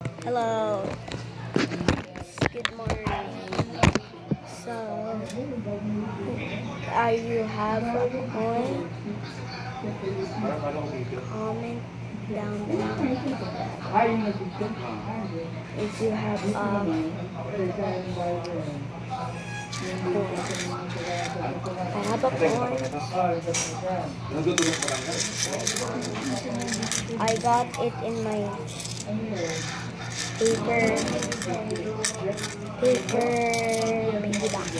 Hello. Good morning. So, you have a point? Comment down below. If you have a point. I have a point. I got it in my paper piggyback.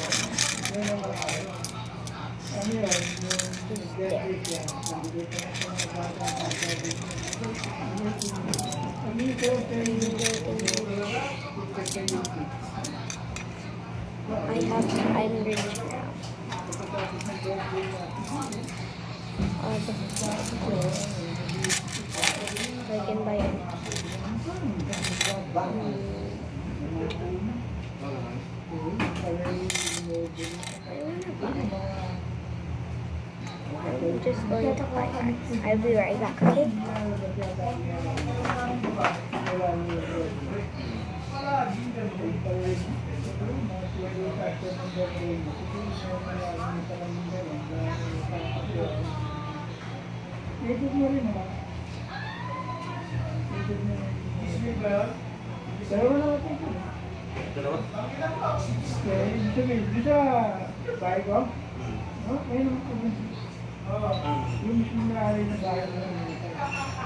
I'm rich now. I can buy it. I'm just going to buy it. I'll be right back, okay?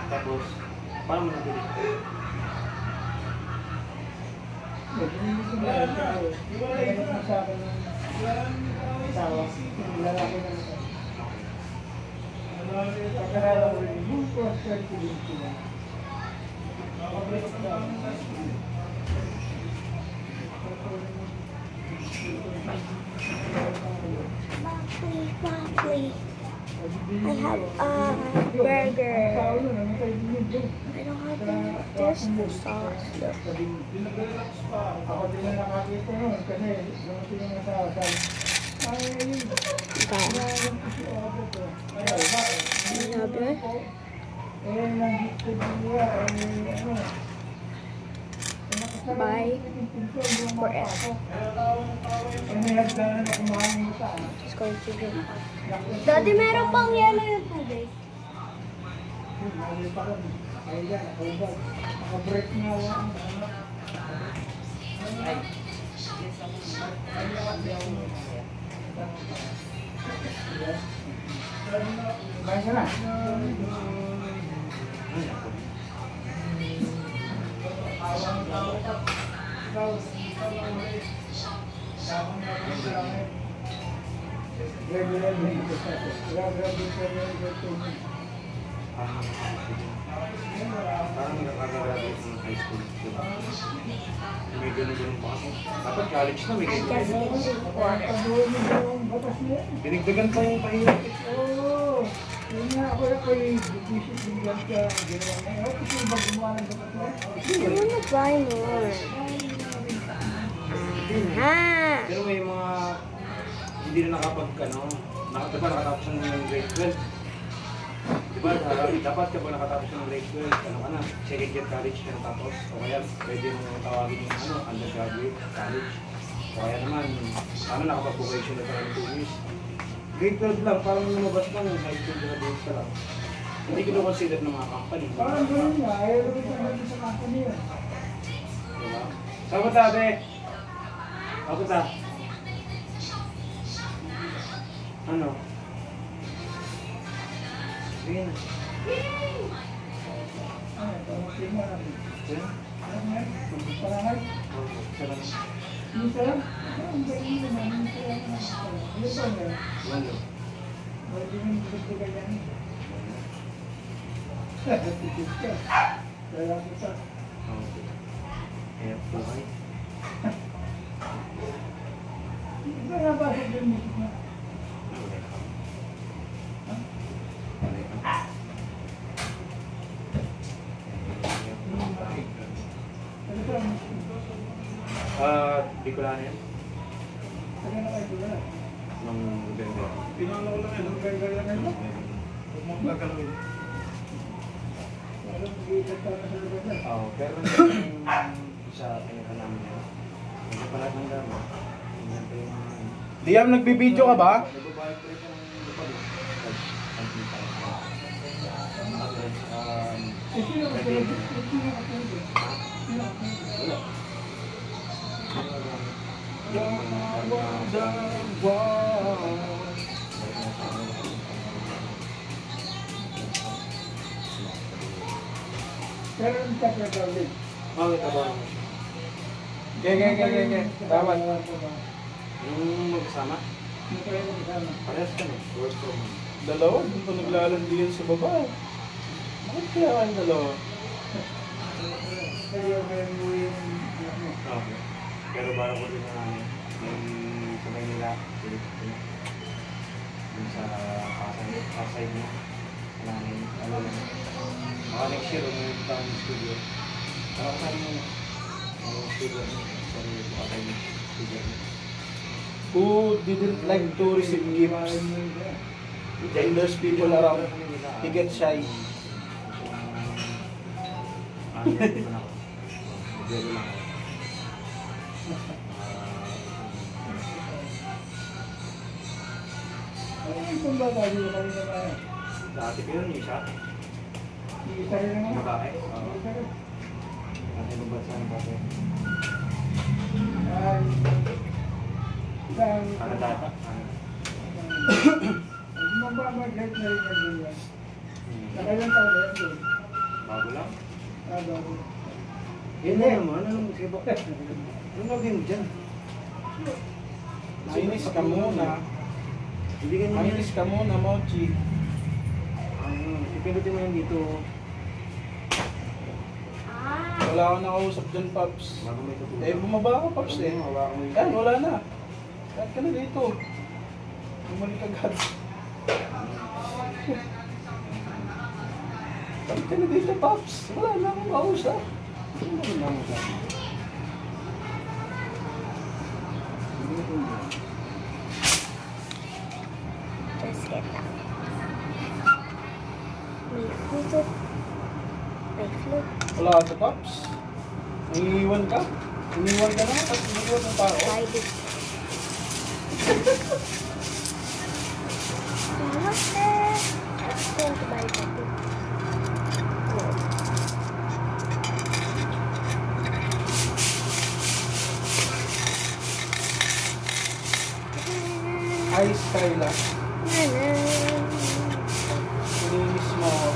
Tapos, paano mo nabili? Broccoli. I have a burger. I don't have this sauce. Look. Buy for it. Just going to drink. Daddy, meron pang yellow yung tubig. Parang nakakarabi sa high school. May ganun-ganun pa ako. Dapat college na, may I ganun. just Dinigdagan pa yung pahirap. Oo. Yun nga ako yung visit bigyan ka ginawa na yun. Kasi ibang gumawa ng dapat mo. I wanna buy more. Pero may mga hindi na nakatapos ng grade 12. Diba, dapat kapag nakatapos ng grade 12, ka na, second year college ka natapos. O kaya pwede mo tawagin yung undergraduate college. O kaya naman, nakapag-vocation na parang 2 years. Grade 12 lang, parang lumabas lang, high school graduate ka lang. Hindi ko consider ng mga company. Parang gano'n nga, ayaw rin ka natin sa company yun. Diba? Saan ba tate? Ako ta? Ano? Sige na. Ano, parang tingnan natin. Sige? Ano nga? Parangay? Sarang. Minsan lang? Ang galing naman, minsan lang naman. Ano ba nga? Walo. Wala din yung gusto ka yan. Tipid ka. Kaya kita. Okay. Kaya buhay. Iba nga ba sa yung music na? Ano ba ang music? Bicolano yan. Ano na kayo ba? Nung November. Pinala ko lang yan. Ang gaya-gaya na yun. Huwag mong gagalawin. Pero mag-iisang taon na sa lugar na. Oo, pero yung isa, pinaka namin yan. Hindi pa lahat ng gamit. Hindi pa yung mga... Liam, nagbibideo ka ba? Nagbabayad pa rin ng lupag. Eh, sino ka pwede? Sino ka pwede? Sino ka pwede? Wala. Pero yung kapwa ulit. Bakit ka ba? Okay. Tama. Yung magkasama? Yung kayo kasama. Parehas kami. Work from home. Dalawa, doon pa naglalandi yan sa baba. Bakit kaya kayong dalawa? Kaya meron mo yung... Okay. Pero bago ko din na yung sa Maynila, yung sa Pasay mo, namin, ano lang. Baka next year, umunod tayo ng studio. Baka kasama mo na. Yung studio mo. Sorry, baka tayo ng studio mo. Who didn't like to receive gifts? When there's people around, he gets shy. Ano naman ako? Magyelo lang ako. Ano yung kumbaga? Di ba kanina ba? Dati ko yun, yung isa. Isa rin naman. Yung babae. Oo. Isa rin. Kasi nabasa ng babae. Ay, isang... Ano data? Mababagay na rin ang ganyan. Nakailang taon na yan doon. Bago lang. Bago. Yun na naman, anong sige ba? Anong lagay mo dyan? Mainis ka muna. Hindi ganyan yan. Mainis ka muna, Mochi. Ipindutin mo yan dito. Ah. Wala akong nakausap dyan, Paps. Bago may tutulog. Eh, bumaba ka, Paps eh. Hawakan mo yung... Yan, wala na. Kahit ka na dito. Bumalik agad. Kahit ka na dito, Paps. Wala na akong kausap. Ano yung naman sa akin? Just get out. May flute. May flute. Wala ka, Paps. Nangiiwan ka. Iniwan ka na, tapos iniwan ng tao. Buy this. What's that? I'm going to buy that. Ay, Skyla. Pininis mo ako.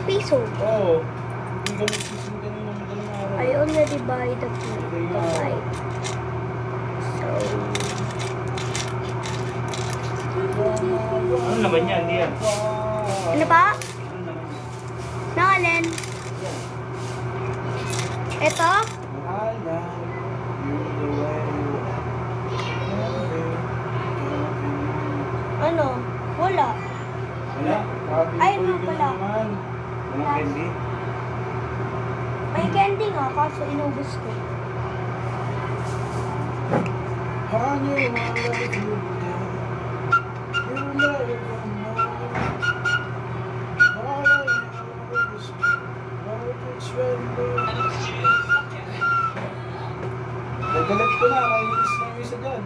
Piso. Oo. Hindi ka nagsisim kanina madaling araw. I already buy the bite. So, Ano naman yan? Hindi yan. ano pa? Ano naman yan? Nakalin. Ito? I love you the way you are. Ano? Wala. Wala? Grabe, Ay, tuloy nga ka pala. naman. Walang candy? May candy nga, kaso inubos ko. Honey, I love you again. You never know. All I know is what it's when Nagalit ko na, kainis na yung isa dyan.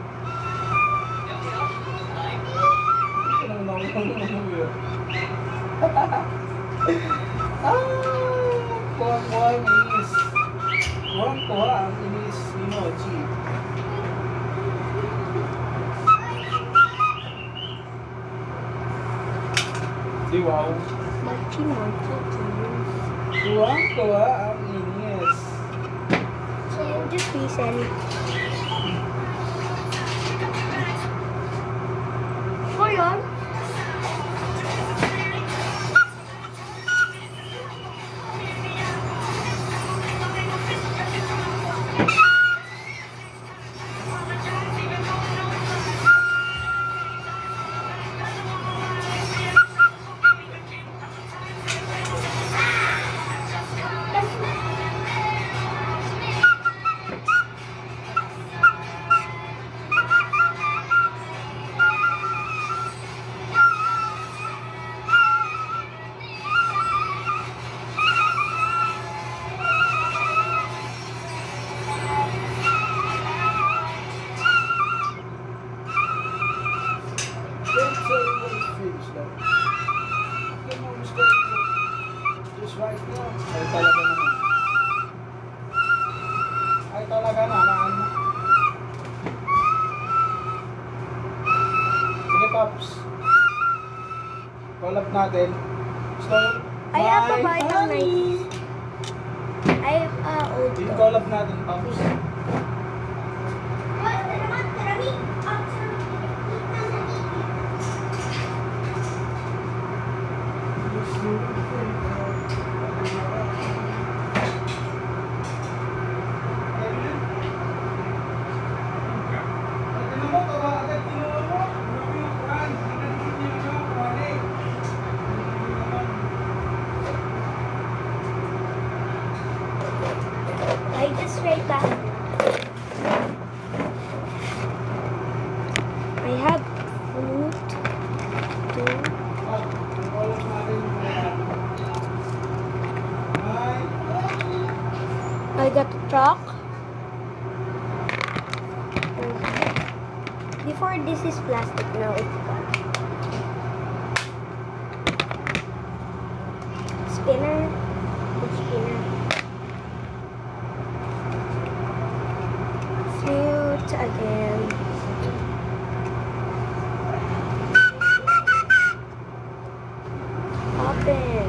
Ito naman ako kuha-kuha ang inis. Kuha ang inis ni Mochi. Di wow. Mochi, mochi, Kuha ang inis. So, just listen. So, yun. gumagana. Alaan mo. Sige, Pops. Collab natin. So, I have a my bite of honey. I have old Yung collab natin, Pops. I just read that. I have fruit too. I got a truck. Before this is plastic, now it's gone. Spinner. Good spinner. Fruit again. Open.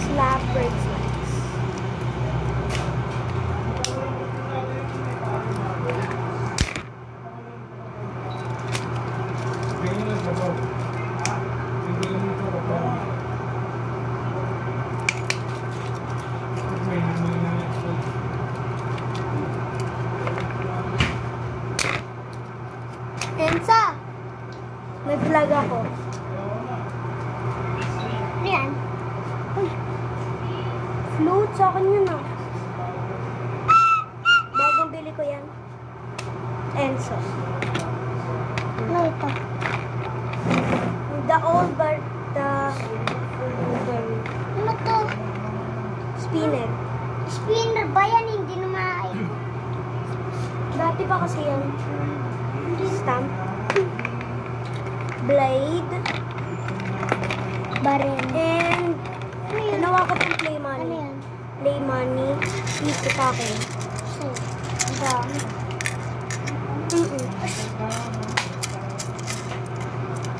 Slap bracelets. Ensa! May vlog ako. Ano yan? Uy! Float sa akin yun ah. Bagong bili ko yan. Enso. Ano ito? The old bar... Ano to? Spinner. Spinner ba yan? Hindi na maayos. Dati pa kasi yan. Stamp. Blade. Barrel. And ginawa ko itong play money. Ano yan? Play money. Dito sa akin.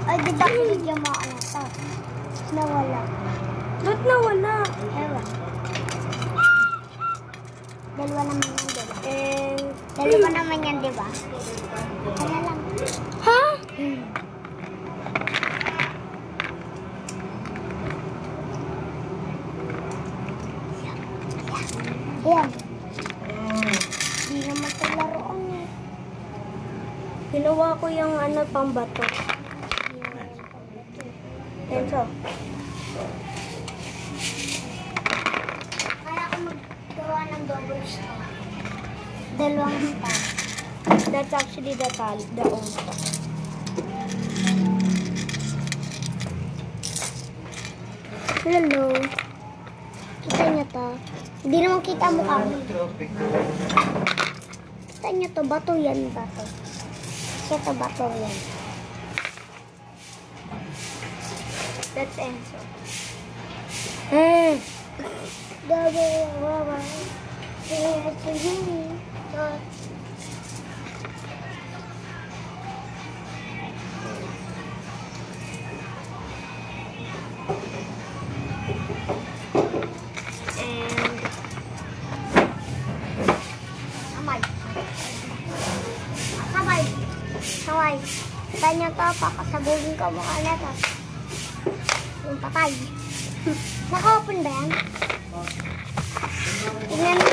Ay, di ba pinigyan mo ako na ito? Nawala. Ba't nawala? Ewan. Dalawa naman yan, diba? And dalawa naman yan, diba? Kaya lang. Ha? Yan. Hindi naman ito laruan eh. Ginawa ko yung ano pang bato. Yan so. Kaya ako maggawa ng double star. Dalawang star. That's actually the old star. Hello. Kita niyo to? Hindi naman kita mukha mo. Kita niyo to? Bato yan, bato. Ito bato yan. That's Enzo. Saway. Tanya to, pakasabugin ko mukha na to. Yung patay. Naka-open ba yan? Tingnan mo.